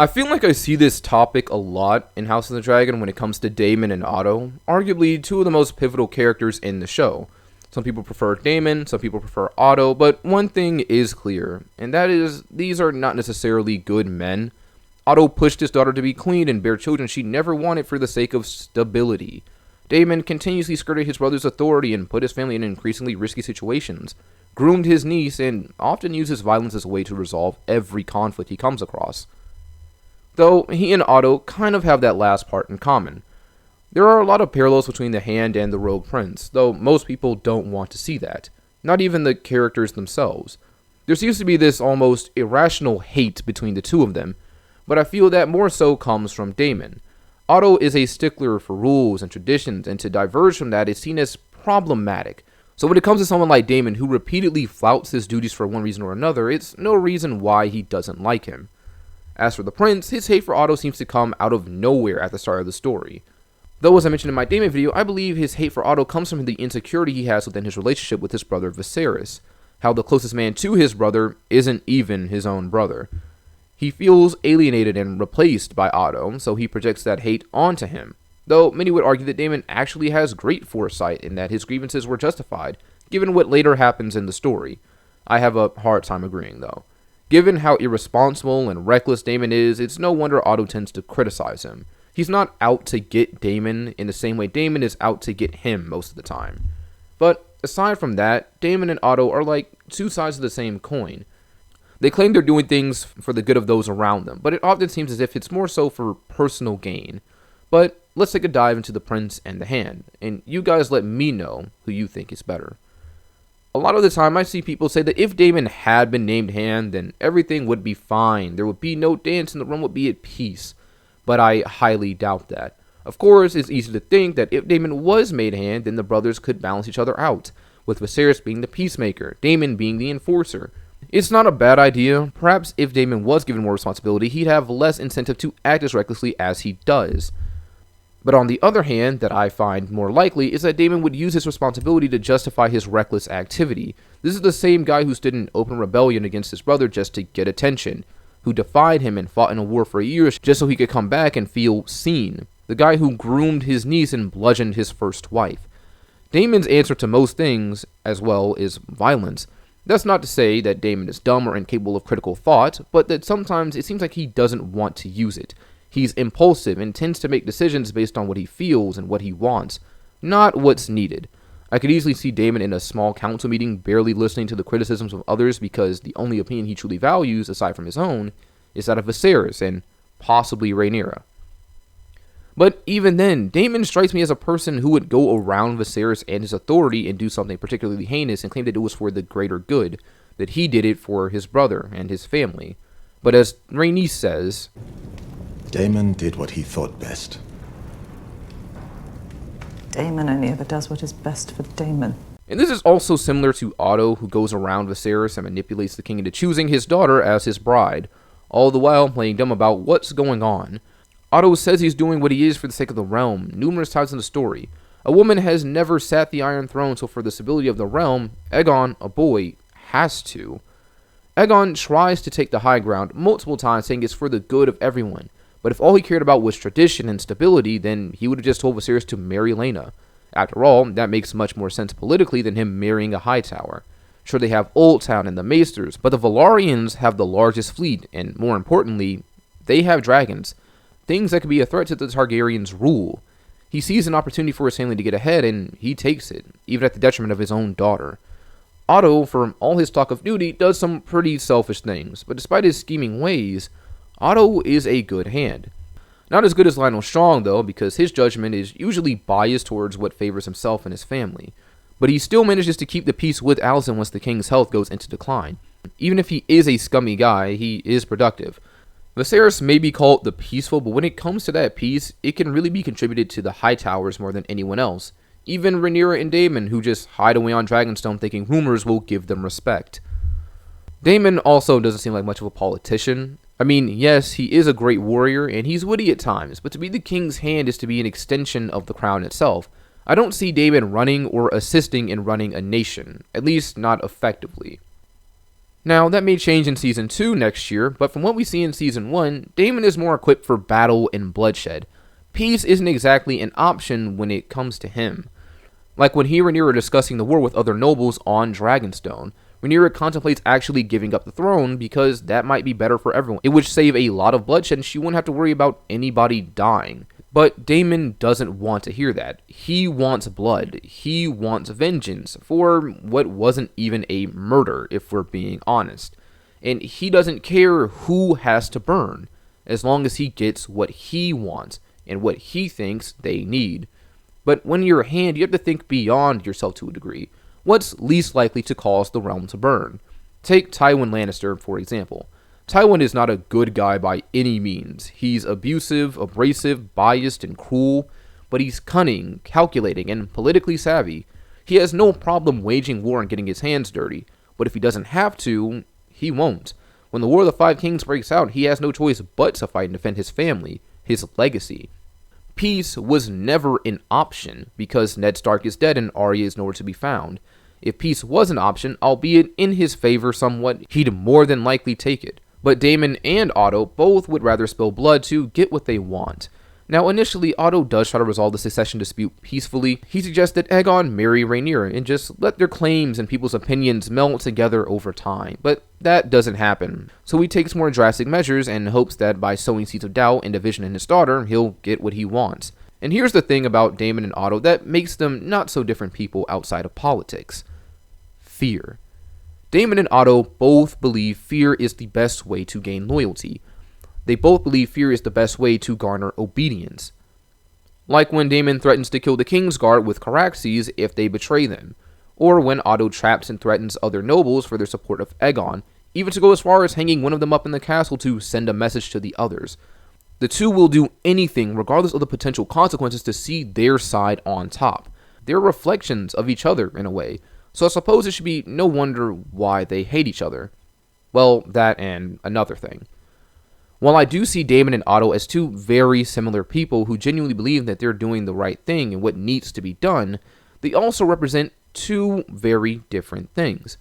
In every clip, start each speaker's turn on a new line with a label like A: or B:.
A: I feel like I see this topic a lot in House of the Dragon when it comes to Daemon and Otto, arguably two of the most pivotal characters in the show. Some people prefer Daemon, some people prefer Otto, but one thing is clear, and that is, these are not necessarily good men. Otto pushed his daughter to be queen and bear children she never wanted for the sake of stability. Daemon continuously skirted his brother's authority and put his family in increasingly risky situations, groomed his niece, and often uses violence as a way to resolve every conflict he comes across. Though he and Otto kind of have that last part in common. There are a lot of parallels between the Hand and the Rogue Prince, though most people don't want to see that. Not even the characters themselves. There seems to be this almost irrational hate between the two of them, but I feel that more so comes from Daemon. Otto is a stickler for rules and traditions, and to diverge from that is seen as problematic. So when it comes to someone like Daemon who repeatedly flouts his duties for one reason or another, it's no reason why he doesn't like him. As for the prince, his hate for Otto seems to come out of nowhere at the start of the story. Though, as I mentioned in my Daemon video, I believe his hate for Otto comes from the insecurity he has within his relationship with his brother Viserys. How the closest man to his brother isn't even his own brother. He feels alienated and replaced by Otto, so he projects that hate onto him. Though many would argue that Daemon actually has great foresight in that his grievances were justified, given what later happens in the story. I have a hard time agreeing, though. Given how irresponsible and reckless Daemon is, it's no wonder Otto tends to criticize him. He's not out to get Daemon in the same way Daemon is out to get him most of the time. But aside from that, Daemon and Otto are like two sides of the same coin. They claim they're doing things for the good of those around them, but it often seems as if it's more so for personal gain. But let's take a dive into the Prince and the Hand, and you guys let me know who you think is better. A lot of the time I see people say that if Daemon had been named Hand, then everything would be fine. There would be no dance and the realm would be at peace. But I highly doubt that. Of course, it's easy to think that if Daemon was made Hand, then the brothers could balance each other out, with Viserys being the peacemaker, Daemon being the enforcer. It's not a bad idea. Perhaps if Daemon was given more responsibility, he'd have less incentive to act as recklessly as he does. But on the other hand, that I find more likely is that Daemon would use his responsibility to justify his reckless activity. This is the same guy who stood in open rebellion against his brother just to get attention, who defied him and fought in a war for years just so he could come back and feel seen. The guy who groomed his niece and bludgeoned his first wife. Daemon's answer to most things, as well, is violence. That's not to say that Daemon is dumb or incapable of critical thought, but that sometimes it seems like he doesn't want to use it. He's impulsive and tends to make decisions based on what he feels and what he wants, not what's needed. I could easily see Daemon in a small council meeting barely listening to the criticisms of others because the only opinion he truly values, aside from his own, is that of Viserys and possibly Rhaenyra. But even then, Daemon strikes me as a person who would go around Viserys and his authority and do something particularly heinous and claim that it was for the greater good, that he did it for his brother and his family. But as Rhaenys says,
B: Daemon did what he thought best.
C: Daemon only ever does what is best for Daemon.
A: And this is also similar to Otto, who goes around Viserys and manipulates the king into choosing his daughter as his bride, all the while playing dumb about what's going on. Otto says he's doing what he is for the sake of the realm, numerous times in the story. A woman has never sat the Iron Throne, so for the stability of the realm, Aegon, a boy, has to. Aegon tries to take the high ground multiple times, saying it's for the good of everyone. But if all he cared about was tradition and stability, then he would have just told Viserys to marry Laena. After all, that makes much more sense politically than him marrying a Hightower. Sure, they have Old Town and the Maesters, but the Velaryons have the largest fleet, and more importantly, they have dragons. Things that could be a threat to the Targaryens' rule. He sees an opportunity for his family to get ahead, and he takes it, even at the detriment of his own daughter. Otto, for all his talk of duty, does some pretty selfish things, but despite his scheming ways, Otto is a good hand. Not as good as Lionel Strong, though, because his judgment is usually biased towards what favors himself and his family. But he still manages to keep the peace with Alicent once the king's health goes into decline. Even if he is a scummy guy, he is productive. Viserys may be called the peaceful, but when it comes to that peace, it can really be contributed to the Hightowers more than anyone else. Even Rhaenyra and Daemon, who just hide away on Dragonstone thinking rumors will give them respect. Daemon also doesn't seem like much of a politician. I mean, yes, he is a great warrior, and he's witty at times, but to be the king's hand is to be an extension of the crown itself. I don't see Daemon running or assisting in running a nation, at least not effectively. Now, that may change in Season 2 next year, but from what we see in Season 1, Daemon is more equipped for battle and bloodshed. Peace isn't exactly an option when it comes to him. Like when he and Rhaenyra are discussing the war with other nobles on Dragonstone, Rhaenyra contemplates actually giving up the throne because that might be better for everyone. It would save a lot of bloodshed and she wouldn't have to worry about anybody dying. But Daemon doesn't want to hear that. He wants blood. He wants vengeance for what wasn't even a murder, if we're being honest. And he doesn't care who has to burn, as long as he gets what he wants and what he thinks they need. But when you're a hand, you have to think beyond yourself to a degree. What's least likely to cause the realm to burn? Take Tywin Lannister, for example. Tywin is not a good guy by any means. He's abusive, abrasive, biased, and cruel, but he's cunning, calculating, and politically savvy. He has no problem waging war and getting his hands dirty, but if he doesn't have to, he won't. When the War of the Five Kings breaks out, he has no choice but to fight and defend his family, his legacy. Peace was never an option because Ned Stark is dead and Arya is nowhere to be found. If peace was an option, albeit in his favor somewhat, he'd more than likely take it. But Daemon and Otto both would rather spill blood to get what they want. Now, initially, Otto does try to resolve the succession dispute peacefully. He suggests that Aegon marry Rhaenyra and just let their claims and people's opinions melt together over time. But that doesn't happen. So he takes more drastic measures and hopes that by sowing seeds of doubt and division in his daughter, he'll get what he wants. And here's the thing about Daemon and Otto that makes them not so different people outside of politics. Fear. Daemon and Otto both believe fear is the best way to gain loyalty. They both believe fear is the best way to garner obedience. Like when Daemon threatens to kill the Kingsguard with Caraxes if they betray them, or when Otto traps and threatens other nobles for their support of Aegon, even to go as far as hanging one of them up in the castle to send a message to the others. The two will do anything, regardless of the potential consequences, to see their side on top. They're reflections of each other, in a way. So I suppose it should be no wonder why they hate each other. Well, that and another thing. While I do see Daemon and Otto as two very similar people who genuinely believe that they're doing the right thing and what needs to be done, they also represent two very different things.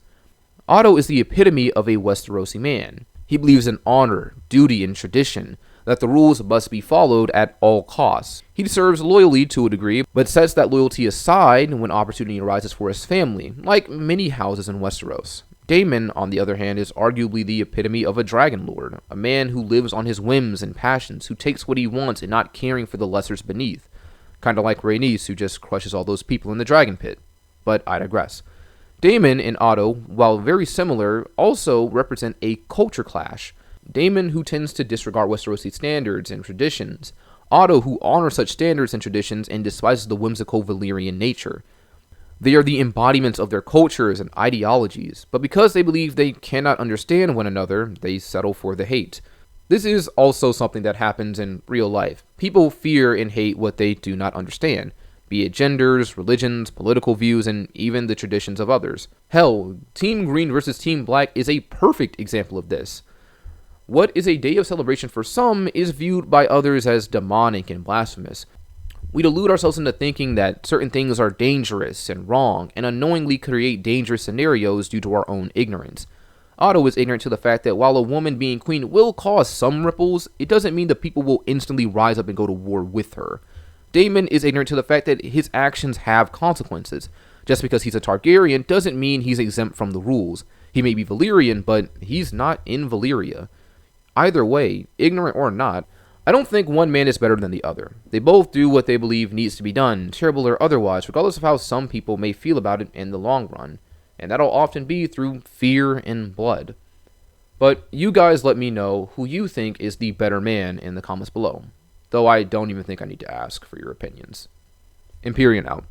A: Otto is the epitome of a Westerosi man. He believes in honor, duty, and tradition, that the rules must be followed at all costs. He serves loyally to a degree, but sets that loyalty aside when opportunity arises for his family, like many houses in Westeros. Daemon, on the other hand, is arguably the epitome of a dragon lord, a man who lives on his whims and passions, who takes what he wants and not caring for the lessers beneath. Kinda like Rhaenys, who just crushes all those people in the dragon pit. But I digress. Daemon and Otto, while very similar, also represent a culture clash. Daemon, who tends to disregard Westerosi standards and traditions. Otto, who honors such standards and traditions and despises the whimsical Valyrian nature. They are the embodiments of their cultures and ideologies, but because they believe they cannot understand one another, they settle for the hate. This is also something that happens in real life. People fear and hate what they do not understand, be it genders, religions, political views, and even the traditions of others. Hell, Team Green versus Team Black is a perfect example of this. What is a day of celebration for some is viewed by others as demonic and blasphemous. We delude ourselves into thinking that certain things are dangerous and wrong, and unknowingly create dangerous scenarios due to our own ignorance. Otto is ignorant to the fact that while a woman being queen will cause some ripples, it doesn't mean that people will instantly rise up and go to war with her. Daemon is ignorant to the fact that his actions have consequences. Just because he's a Targaryen doesn't mean he's exempt from the rules. He may be Valyrian, but he's not in Valyria. Either way, ignorant or not, I don't think one man is better than the other. They both do what they believe needs to be done, terrible or otherwise, regardless of how some people may feel about it in the long run. And that'll often be through fear and blood. But you guys let me know who you think is the better man in the comments below. Though I don't even think I need to ask for your opinions. Empyrean out.